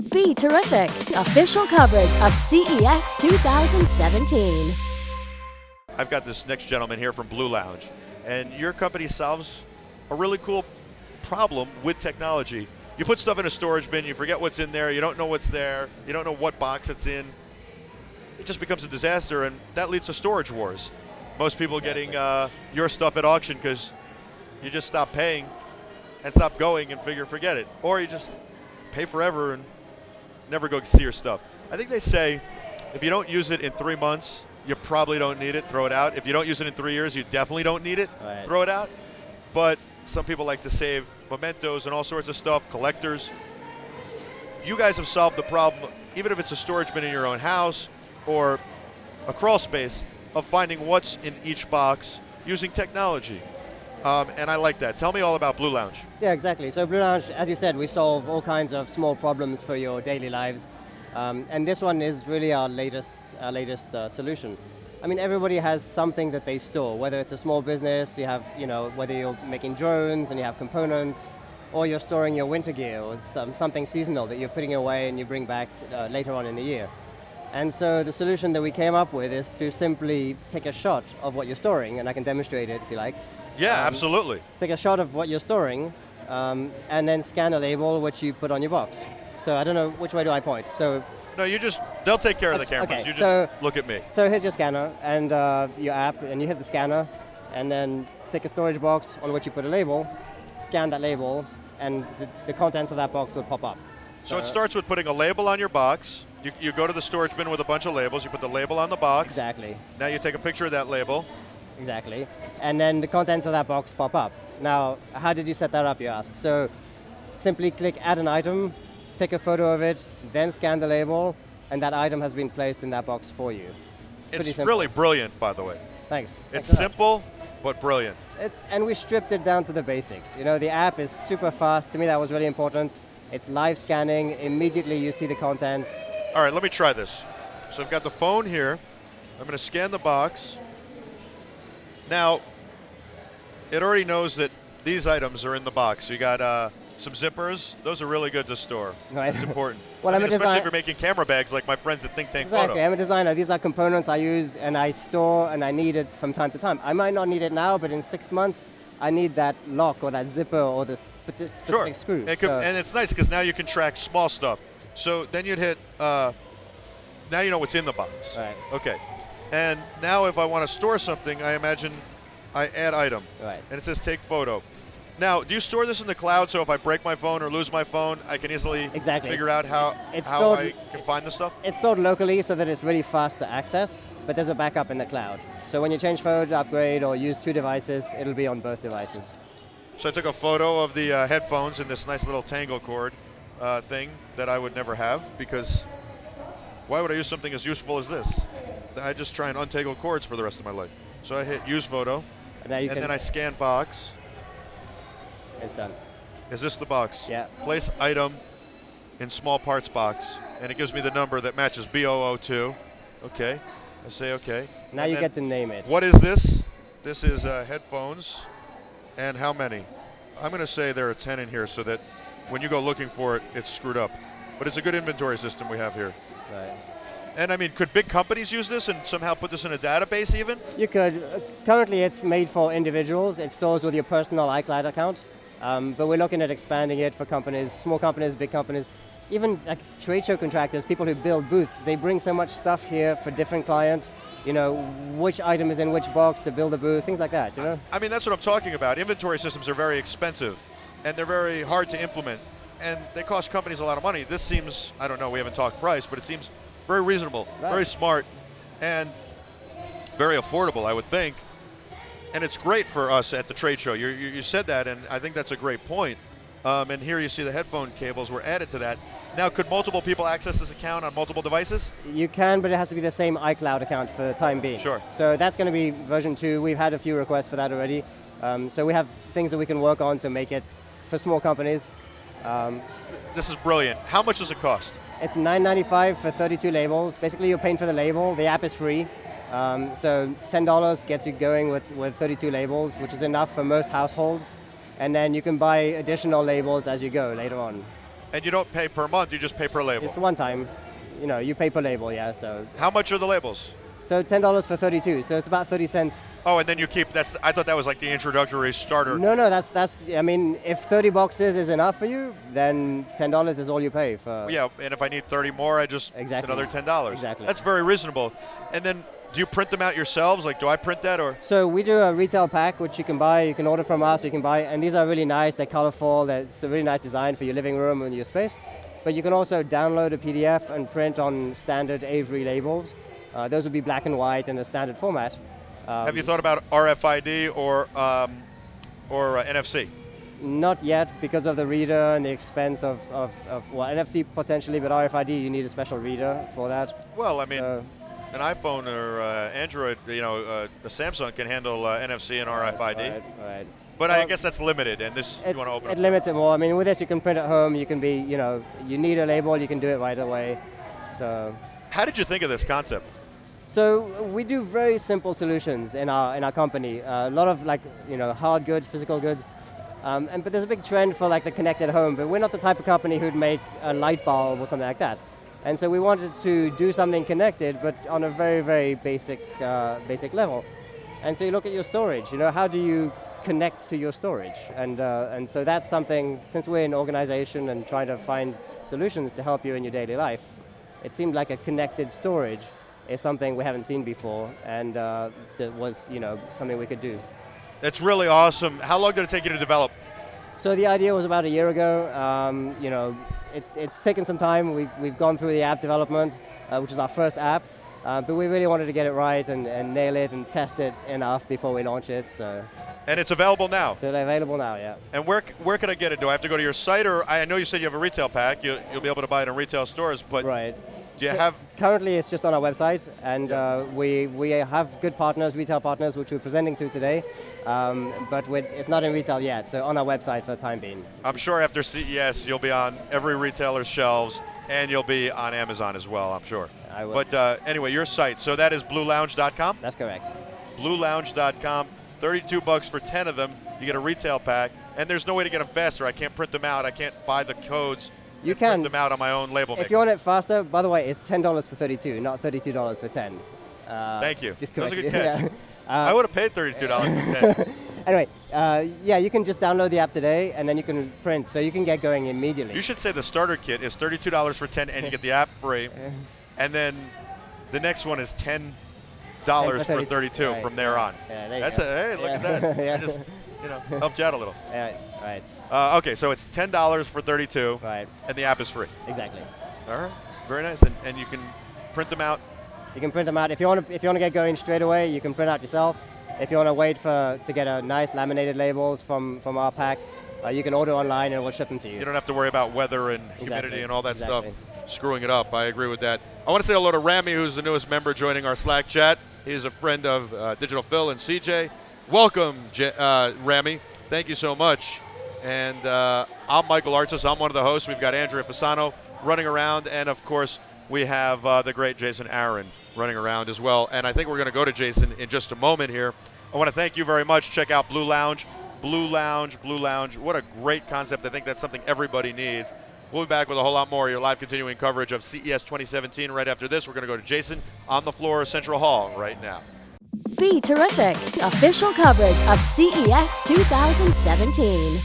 BeTerrific, official coverage of CES 2017. I've got this next gentleman here from Bluelounge, and your company solves a really cool problem with technology. You put stuff in a storage bin, you forget what's in there, you don't know what's there, you don't know what box it's in. It just becomes a disaster, and that leads to storage wars. Most people getting your stuff at auction because you just stop paying and stop going and forget it. Or you just pay forever and never go see your stuff. I think they say if you don't use it in 3 months, you probably don't need it, throw it out. If you don't use it in 3 years, you definitely don't need it, right. Throw it out. But some people like to save mementos and all sorts of stuff, collectors. You guys have solved the problem, even if it's a storage bin in your own house or a crawl space, of finding what's in each box using technology. And I like that. Tell me all about Bluelounge. Yeah, exactly. So Bluelounge, as you said, we solve all kinds of small problems for your daily lives. And this one is really our latest solution. I mean, everybody has something that they store, whether it's a small business, you have, whether you're making drones and you have components, or you're storing your winter gear or something seasonal that you're putting away and you bring back later on in the year. And so the solution that we came up with is to simply take a shot of what you're storing, and I can demonstrate it if you like. Yeah, absolutely. Take a shot of what you're storing, and then scan a label which you put on your box. So I don't know, which way do I point? So no, they'll take care of the cameras. Okay, you just look at me. So here's your scanner and your app, and you hit the scanner, and then take a storage box on which you put a label, scan that label, and the contents of that box will pop up. So it starts with putting a label on your box. You go to the storage bin with a bunch of labels. You put the label on the box. Exactly. Now you take a picture of that label. Exactly. And then the contents of that box pop up. Now, how did you set that up, you ask? So simply click Add an Item, take a photo of it, then scan the label, and that item has been placed in that box for you. It's really brilliant, by the way. Thanks. It's simple, but brilliant. And we stripped it down to the basics. The app is super fast. To me, that was really important. It's live scanning. Immediately, you see the contents. All right, let me try this. So I've got the phone here. I'm going to scan the box. Now, it already knows that these items are in the box. So you got some zippers. Those are really good to store. Right. It's important. Well, especially if you're making camera bags like my friends at Think Tank Exactly. Photo. I'm a designer. These are components I use and I store and I need it from time to time. I might not need it now, but in 6 months, I need that lock or that zipper or the specific screw. And it's nice because now you can track small stuff. So then you'd hit, now you know what's in the box. Right. Okay. And now if I want to store something, I imagine I add item. Right. And it says take photo. Now, do you store this in the cloud so if I break my phone or lose my phone, I can easily figure out how I can find the stuff? It's stored locally so that it's really fast to access, but there's a backup in the cloud. So when you change phone, upgrade, or use 2 devices, it'll be on both devices. So I took a photo of the headphones in this nice little tangle cord thing that I would never have, because why would I use something as useful as this? I just try and untangle cords for the rest of my life. So I hit use photo, and then I scan box. It's done. Is this the box? Yeah. Place item in small parts box, and it gives me the number that matches B002. Okay. I say okay. Now you get to name it. What is this? This is headphones. And how many? I'm going to say there are 10 in here so that when you go looking for it, it's screwed up. But it's a good inventory system we have here. Right. And I mean, could big companies use this and somehow put this in a database even? You could. Currently, it's made for individuals. It stores with your personal iCloud account. But we're looking at expanding it for companies, small companies, big companies, even like trade show contractors, people who build booths. They bring so much stuff here for different clients, which item is in which box to build a booth, things like that, I mean, that's what I'm talking about. Inventory systems are very expensive, and they're very hard to implement, and they cost companies a lot of money. This seems, I don't know, we haven't talked price, but it seems very reasonable, very smart, and very affordable, I would think. And it's great for us at the trade show. You said that, and I think that's a great point. And here you see the headphone cables were added to that. Now, could multiple people access this account on multiple devices? You can, but it has to be the same iCloud account for the time being. Sure. So that's going to be version 2. We've had a few requests for that already. So we have things that we can work on to make it for small companies. This is brilliant. How much does it cost? It's $9.95 for 32 labels. Basically, you're paying for the label. The app is free. So $10 gets you going with 32 labels, which is enough for most households. And then you can buy additional labels as you go later on. And you don't pay per month, you just pay per label. It's one time. You pay per label, yeah. So How much are the labels? $10 for 32. So it's about 30 cents. Oh, and then you keep, I thought that was like the introductory starter. No, that's. I mean, if 30 boxes is enough for you, then $10 is all you pay for. Yeah, and if I need 30 more, I just another $10. Exactly. That's very reasonable. And then, do you print them out yourselves? Like, do I print that or? So we do a retail pack, which you can buy. You can order from us. You can buy, and these are really nice. They're colorful. It's a really nice design for your living room and your space. But you can also download a PDF and print on standard Avery labels. Those would be black and white in a standard format. Have you thought about RFID or NFC? Not yet, because of the reader and the expense of NFC potentially, but RFID, you need a special reader for that. Well, I mean, an iPhone or Android, a Samsung can handle NFC and RFID. Right. But I guess that's limited, and this you want to open it limits it more. I mean, with this you can print at home. You can be, you need a label, you can do it right away. So. How did you think of this concept? So we do very simple solutions in our company. A lot of hard goods, physical goods, but there's a big trend for like the connected home. But we're not the type of company who'd make a light bulb or something like that. And so we wanted to do something connected, but on a very, very basic level. And so you look at your storage. How do you connect to your storage? And so that's something. Since we're an organization and trying to find solutions to help you in your daily life, it seemed like a connected storage is something we haven't seen before, and that was something we could do. That's really awesome. How long did it take you to develop? So the idea was about a year ago. It's taken some time. We've gone through the app development, which is our first app, but we really wanted to get it right and nail it and test it enough before we launch it. So. And it's available now? So it's available now, yeah. And where can I get it? Do I have to go to your site, or I know you said you have a retail pack. You'll be able to buy it in retaal stores, but right. Do you have? Currently, it's just on our website, and we have good partners, retail partners, which we're presenting to today, but it's not in retail yet, so on our website for the time being. I'm sure after CES, you'll be on every retailer's shelves, and you'll be on Amazon as well, I'm sure. I will. But anyway, your site, so that is bluelounge.com? That's correct. Bluelounge.com, $32 for 10 of them. You get a retail pack, and there's no way to get them faster. I can't print them out. I can't buy the codes. You can print them out on my own label maker. If you want it faster, by the way, it's $10 for 32, not $32 for 10. Thank you. Just that was a good correct. catch. I would have paid $32 for 10. Anyway, you can just download the app today, and then you can print, so you can get going immediately. You should say the starter kit is $32 for 10, and you get the app free. And then the next one is $10 for 32 right. from there on. Yeah, there That's you go. hey, look at that. Yeah. I just helped you out a little. Yeah, right. Okay, so it's $10 for 32, right, and the app is free. Exactly. All right, very nice, and you can print them out. You can print them out if you want to get going straight away. You can print out yourself. If you want to wait to get a nice laminated labels from our pack, you can order online and we'll ship them to you. You don't have to worry about weather and humidity Exactly. and all that stuff screwing it up. I agree with that. I want to say hello to Rami, who's the newest member joining our Slack chat. He's a friend of Digital Phil and CJ. Welcome, Rami. Thank you so much. And I'm Michael Artis. I'm one of the hosts. We've got Andrea Fasano running around, and of course we have the great Jason Aaron running around as well. And I think we're going to go to Jason in just a moment here. I want to thank you very much. Check out Bluelounge. Bluelounge. What a great concept. I think that's something everybody needs. We'll be back with a whole lot more. Your live continuing coverage of CES 2017 right after this. We're going to go to Jason on the floor of Central Hall right now. BeTerrific, official coverage of CES 2017.